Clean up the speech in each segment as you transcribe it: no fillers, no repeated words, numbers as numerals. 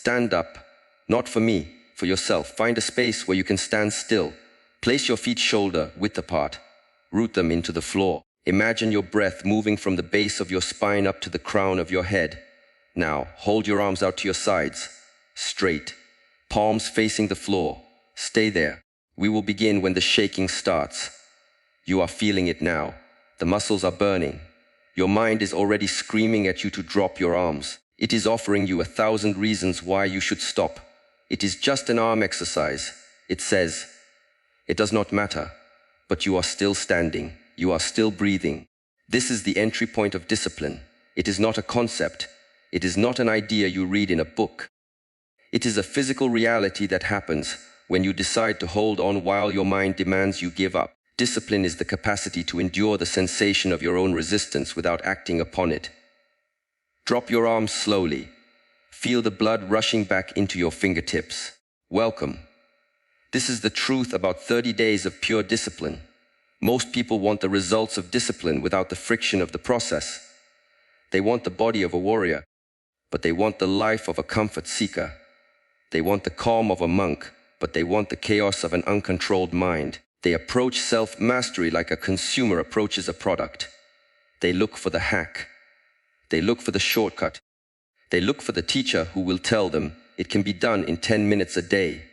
Stand up. Not for me, for yourself. Find a space where you can stand still. Place your feet shoulder width apart. Root them into the floor. Imagine your breath moving from the base of your spine up to the crown of your head. Now, hold your arms out to your sides. Straight. Palms facing the floor. Stay there. We will begin when the shaking starts. You are feeling it now. The muscles are burning. Your mind is already screaming at you to drop your arms. It is offering you 1,000 reasons why you should stop. It is just an arm exercise. It says, it does not matter, but you are still standing. You are still breathing. This is the entry point of discipline. It is not a concept. It is not an idea you read in a book. It is a physical reality that happens when you decide to hold on while your mind demands you give up. Discipline is the capacity to endure the sensation of your own resistance without acting upon it. Drop your arms slowly. Feel the blood rushing back into your fingertips. Welcome. This is the truth about 30 days of pure discipline. Most people want the results of discipline without the friction of the process. They want the body of a warrior, but they want the life of a comfort seeker. They want the calm of a monk, but they want the chaos of an uncontrolled mind. They approach self-mastery like a consumer approaches a product. They look for the hack. They look for the shortcut. They look for the teacher who will tell them it can be done in 10 minutes a day.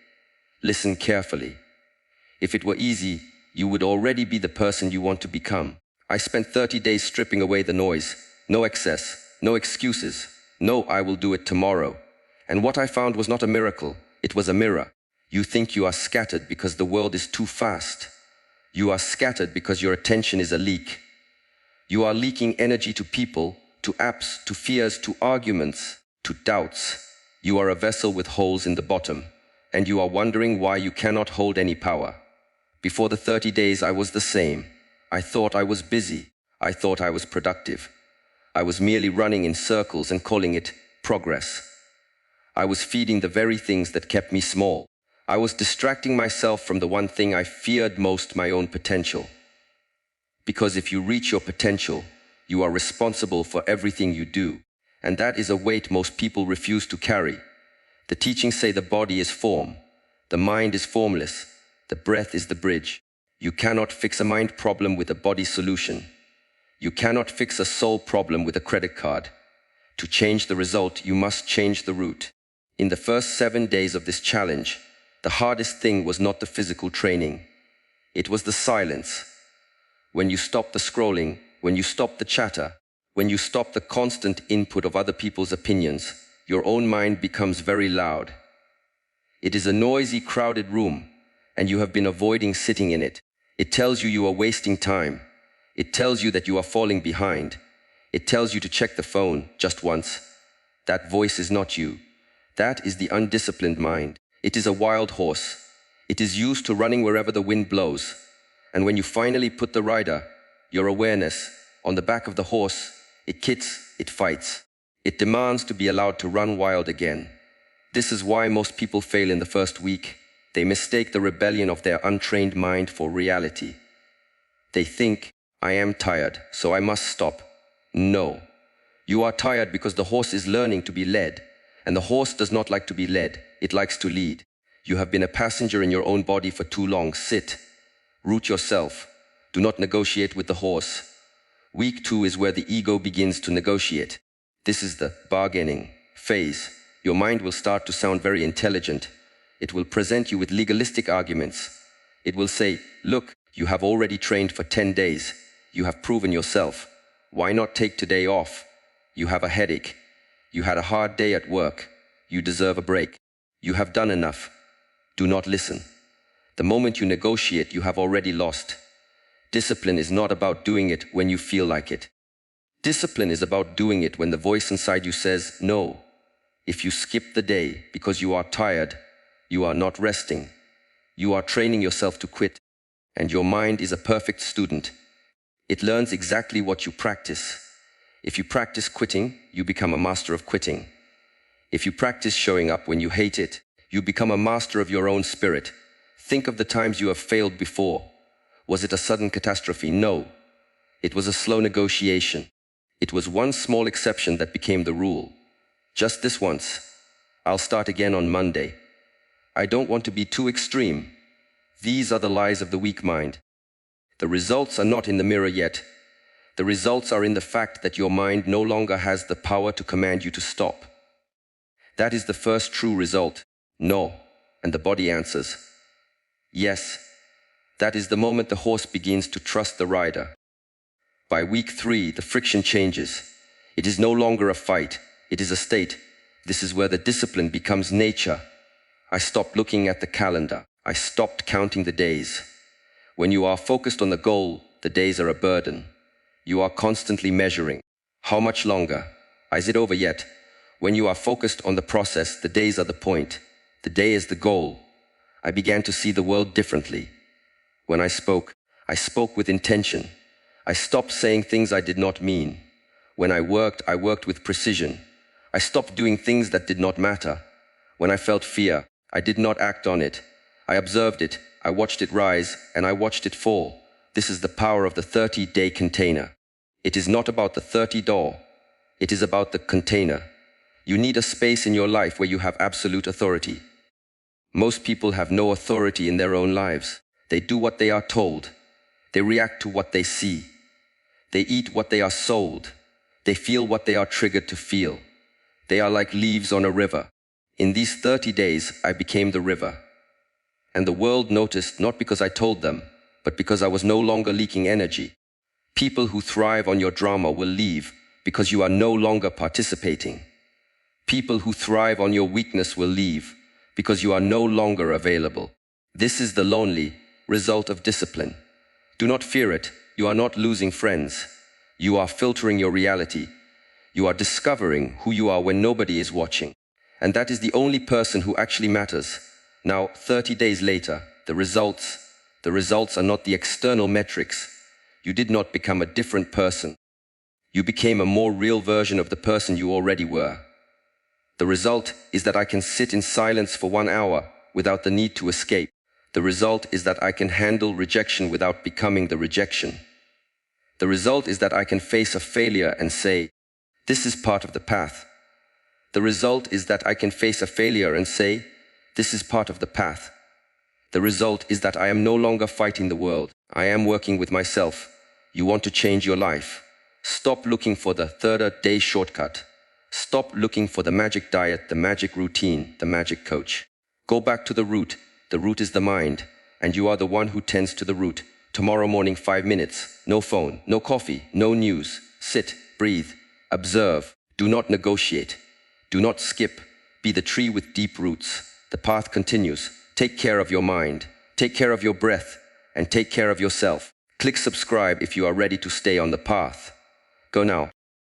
Listen carefully. If it were easy, you would already be the person you want to become. I spent 30 days stripping away the noise. No excess, no excuses. No, I will do it tomorrow. And what I found was not a miracle. It was a mirror. You think you are scattered because the world is too fast. You are scattered because your attention is a leak. You are leaking energy to people, to apps, to fears, to arguments, to doubts. You are a vessel with holes in the bottom, and you are wondering why you cannot hold any power. Before the 30 days, I was the same. I thought I was busy. I thought I was productive. I was merely running in circles and calling it progress. I was feeding the very things that kept me small. I was distracting myself from the one thing I feared most, my own potential. Because if you reach your potential, you are responsible for everything you do. And that is a weight most people refuse to carry. The teachings say the body is form. The mind is formless. The breath is the bridge. You cannot fix a mind problem with a body solution. You cannot fix a soul problem with a credit card. To change the result, you must change the root. In the first 7 days of this challenge, the hardest thing was not the physical training. It was the silence. When you stop the scrolling, when you stop the chatter, when you stop the constant input of other people's opinions, your own mind becomes very loud. It is a noisy, crowded room, and you have been avoiding sitting in it. It tells you are wasting time. It tells you that you are falling behind. It tells you to check the phone just once. That voice is not you. That is the undisciplined mind. It is a wild horse. It is used to running wherever the wind blows. And when you finally put the rider, your awareness, on the back of the horse, it kicks, it fights. It demands to be allowed to run wild again. This is why most people fail in the first week. They mistake the rebellion of their untrained mind for reality. They think, I am tired, so I must stop. No. You are tired because the horse is learning to be led. And the horse does not like to be led. It likes to lead. You have been a passenger in your own body for too long. Sit. Root yourself. Do not negotiate with the horse. Week 2 is where the ego begins to negotiate. This is the bargaining phase. Your mind will start to sound very intelligent. It will present you with legalistic arguments. It will say, look, you have already trained for 10 days. You have proven yourself. Why not take today off? You have a headache. You had a hard day at work. You deserve a break. You have done enough. Do not listen. The moment you negotiate, you have already lost. Discipline is not about doing it when you feel like it. Discipline is about doing it when the voice inside you says no. If you skip the day because you are tired, you are not resting. You are training yourself to quit. And your mind is a perfect student. It learns exactly what you practice. If you practice quitting, you become a master of quitting. If you practice showing up when you hate it, you become a master of your own spirit. Think of the times you have failed before. Was it a sudden catastrophe? No. It was a slow negotiation. It was one small exception that became the rule. Just this once. I'll start again on Monday. I don't want to be too extreme. These are the lies of the weak mind. The results are not in the mirror yet. The results are in the fact that your mind no longer has the power to command you to stop. That is the first true result. No. And the body answers, yes. That is the moment the horse begins to trust the rider. By week 3, the friction changes. It is no longer a fight. It is a state. This is where the discipline becomes nature. I stopped looking at the calendar. I stopped counting the days. When you are focused on the goal, the days are a burden. You are constantly measuring. How much longer? Is it over yet? When you are focused on the process, the days are the point. The day is the goal. I began to see the world differently. When I spoke with intention. I stopped saying things I did not mean. When I worked with precision. I stopped doing things that did not matter. When I felt fear, I did not act on it. I observed it, I watched it rise, and I watched it fall. This is the power of the 30-day container. It is not about the 30 door. It is about the container. You need a space in your life where you have absolute authority. Most people have no authority in their own lives. They do what they are told. They react to what they see. They eat what they are sold. They feel what they are triggered to feel. They are like leaves on a river. In these 30 days, I became the river. And the world noticed not because I told them, but because I was no longer leaking energy. People who thrive on your drama will leave because you are no longer participating. People who thrive on your weakness will leave because you are no longer available. This is the lonely result of discipline. Do not fear it. You are not losing friends. You are filtering your reality. You are discovering who you are when nobody is watching. And that is the only person who actually matters. Now, 30 days later, the results are not the external metrics. You did not become a different person. You became a more real version of the person you already were. The result is that I can sit in silence for 1 hour without the need to escape. The result is that I can handle rejection without becoming the rejection. The result is that I can face a failure and say, this is part of the path. The result is that I can face a failure and say, this is part of the path. The result is that I am no longer fighting the world. I am working with myself. You want to change your life. Stop looking for the 30-day shortcut. Stop looking for the magic diet, the magic routine, the magic coach. Go back to the root. The root is the mind, and you are the one who tends to the root. Tomorrow morning, 5 minutes. No phone, no coffee, no news. Sit, breathe, observe. Do not negotiate. Do not skip. Be the tree with deep roots. The path continues. Take care of your mind. Take care of your breath. And take care of yourself. Click subscribe if you are ready to stay on the path. Go now.